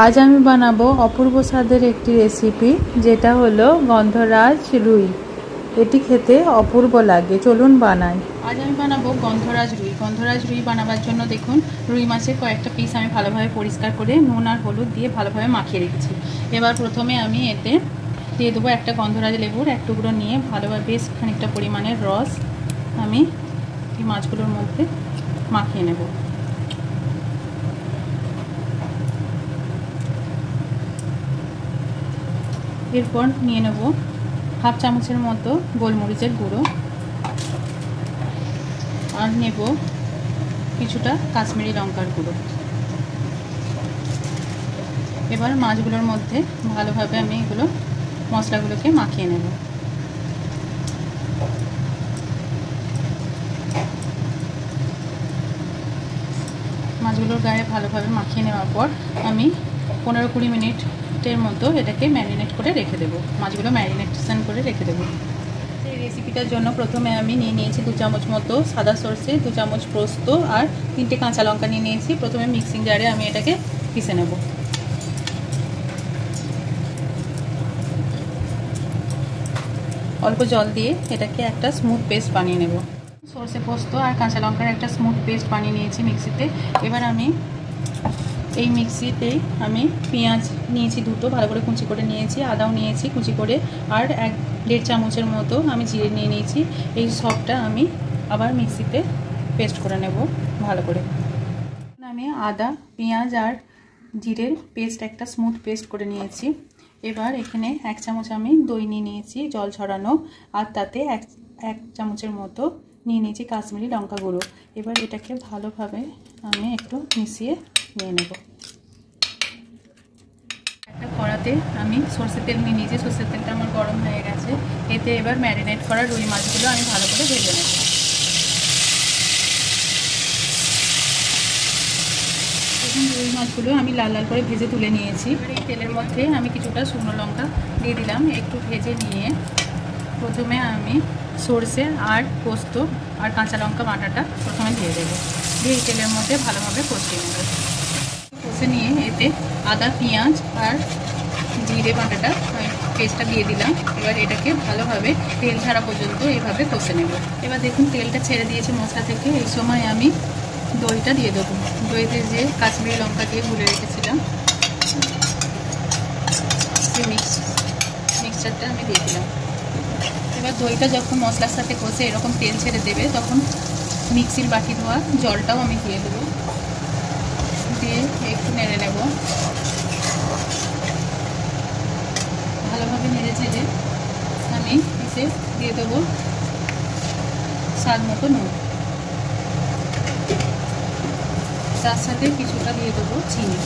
आज আমি বানাবো অপূর্ব স্বাদের একটি রেসিপি যেটা হলো গন্ধরাজ রুই। এটি খেতে অপূর্ব লাগে, চলুন বানাই। আজ আমি বানাবো গন্ধরাজ রুই। গন্ধরাজ রুই বানাবার জন্য দেখুন রুই মাছের কয়েকটা পিস আমি ভালোভাবে পরিষ্কার করে নুন আর হলুদ দিয়ে ভালোভাবে মাখিয়ে রেখেছি। এবার প্রথমে আমি এতে দিয়ে দেবো একটা গন্ধরাজ লেবুর এক টুকরো নিয়ে ভালোভাবে বেশ খানিকটা পরিমাণের রস আমি এই মাছগুলোর মধ্যে মাখিয়ে নেব। এরপর নিয়ে নেব হাফ চামচের মতো গোলমরিচের গুঁড়ো আর নেব কিছুটা কাশ্মীরি লঙ্কার গুঁড়ো। এবার মাছগুলোর মধ্যে ভালোভাবে আমি এগুলো মশলাগুলোকে মাখিয়ে নেব। মাছগুলোর গায়ে ভালোভাবে মাখিয়ে নেওয়ার পর আমি 15-20 মিনিটের মতো এটাকে ম্যারিনেট করে রেখে দেবো। মাছগুলো ম্যারিনেশন করে রেখে দেবো। এই রেসিপিটার জন্য প্রথমে আমি নিয়ে নিয়েছি 2 চামচ মতো সাদা সর্ষে, 2 চামচ পোস্ত আর 3টে কাঁচা লঙ্কা নিয়ে নিয়েছি। প্রথমে মিক্সিং জারে আমি এটাকে পিষে নেব। অল্প জল দিয়ে এটাকে একটা স্মুথ পেস্ট বানিয়ে নেব। সর্ষে পোস্ত আর কাঁচা লঙ্কার একটা স্মুথ পেস্ট বানিয়ে নিয়েছি মিক্সিতে। এবার আমি এই মিক্সিতেই আমি পেঁয়াজ নিয়েছি দুটো, ভালো করে কুচি করে নিয়েছি, আদাও নিয়েছি কুচি করে, আর 1-1.5 চামচের মতো আমি জিরে নিয়ে নিয়েছি। এই সবটা আমি আবার মিক্সিতে পেস্ট করে নেব ভালো করে। আমি আদা, পেঁয়াজ আর জিরের পেস্ট একটা স্মুথ পেস্ট করে নিয়েছি। এবার এখানে 1 চামচ আমি দই নিয়ে নিয়েছি জল ছড়ানো, আর তাতে 1 চামচের মতো নিয়ে নিয়েছি কাশ্মীরি লঙ্কা গুঁড়ো। এবার এটাকে ভালোভাবে আমি একটু মিশিয়ে নিয়ে নেব। একটা কড়াতে আমি সরষের তেল নিয়ে নিয়েছি, সরষের তেলটা আমার গরম হয়ে গেছে। এতে এবার ম্যারিনেট করা রুই মাছগুলো আমি ভালো করে ভেজে নেব। এখন রুই মাছগুলো আমি লাল লাল করে ভেজে তুলে নিয়েছি। এবার এই তেলের মধ্যে আমি কিছুটা শুকনো লঙ্কা দিয়ে দিলাম। একটু ভেজে নিয়ে প্রথমে আমি সরষে আর পোস্ত আর কাঁচা লঙ্কা বাটাটা প্রথমে দিয়ে দেবো। দিয়ে এই তেলের মধ্যে ভালোভাবে কষিয়ে নেব। কষে নিয়ে এতে আদা, পেঁয়াজ আর জিরে বাটাটা পেস্টটা দিয়ে দিলাম। এবার এটাকে ভালোভাবে তেল ছাড়া পর্যন্ত এইভাবে কষে নেব। এবার দেখুন তেলটা ছেড়ে দিয়েছে মশলা থেকে। এই সময় আমি দইটা দিয়ে দেবো। দইতে যে কাশ্মীরি লঙ্কা দিয়ে গুলে রেখেছিলাম সেই মিক্সচারটা আমি দিয়ে দিলাম। এবার দইটা যখন মশলার সাথে কষে এরকম তেল ছেড়ে দেবে তখন মিক্সির বাটি ধোয়া জলটাও আমি দিয়ে দেবো। দিয়ে একটু নেড়ে নেব। ভালোভাবে নেড়ে ছেড়ে আমি এসে দিয়ে দেবো স্বাদ মতো নুন, তার সাথে কিছুটা দিয়ে দেবো চিনি।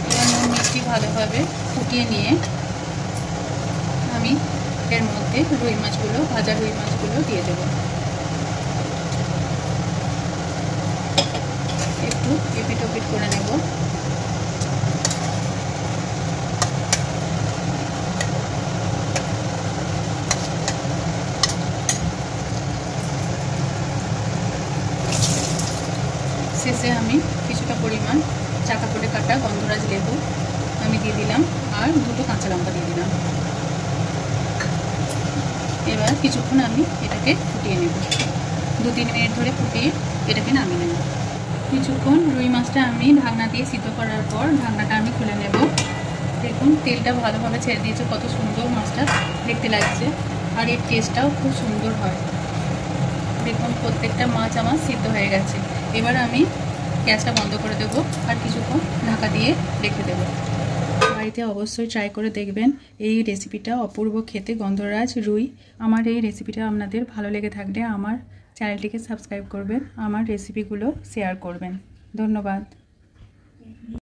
এবার নুন মিষ্টি ভালোভাবে ফুটিয়ে নিয়ে আমি এর মধ্যে রুই মাছগুলো, ভাজা রুই মাছগুলো দিয়ে দেবো। একটু এপিট ওপিট করে নেব। শেষে আমি কিছুটা পরিমাণ চাকা করে কাটা গন্ধরাজ লেবু আমি দিয়ে দিলাম আর 2টো কাঁচা লঙ্কা দিয়ে দিলাম। এবার কিছুক্ষণ আমি এটাকে ফুটিয়ে নেব। 2-3 মিনিট ধরে ফুটিয়ে এটাকে নামিয়ে নেব। কিছুক্ষণ রুই মাছটা আমি ঢাকনা দিয়ে সিদ্ধ করার পর ঢাকনাটা আমি খুলে নেব। দেখুন তেলটা ভালোভাবে ছেড়ে দিয়েছে, কত সুন্দর মাছটা দেখতে লাগছে, আর এর টেস্টটাও খুব সুন্দর হয়। দেখুন প্রত্যেকটা মাছ আমার সিদ্ধ হয়ে গেছে। এবার আমি গ্যাসটা বন্ধ করে দেবো আর কিছুক্ষণ ঢাকা দিয়ে রেখে দেবো। বাড়িতে অবশ্যই ট্রাই করে দেখবেন এই রেসিপিটা অপূর্ব খেতে, গন্ধরাজ রুই। আমার এই রেসিপিটা আপনাদের ভালো লেগে থাকলে আমার চ্যানেলটিকে সাবস্ক্রাইব করবেন, আমার রেসিপিগুলো শেয়ার করবেন। ধন্যবাদ।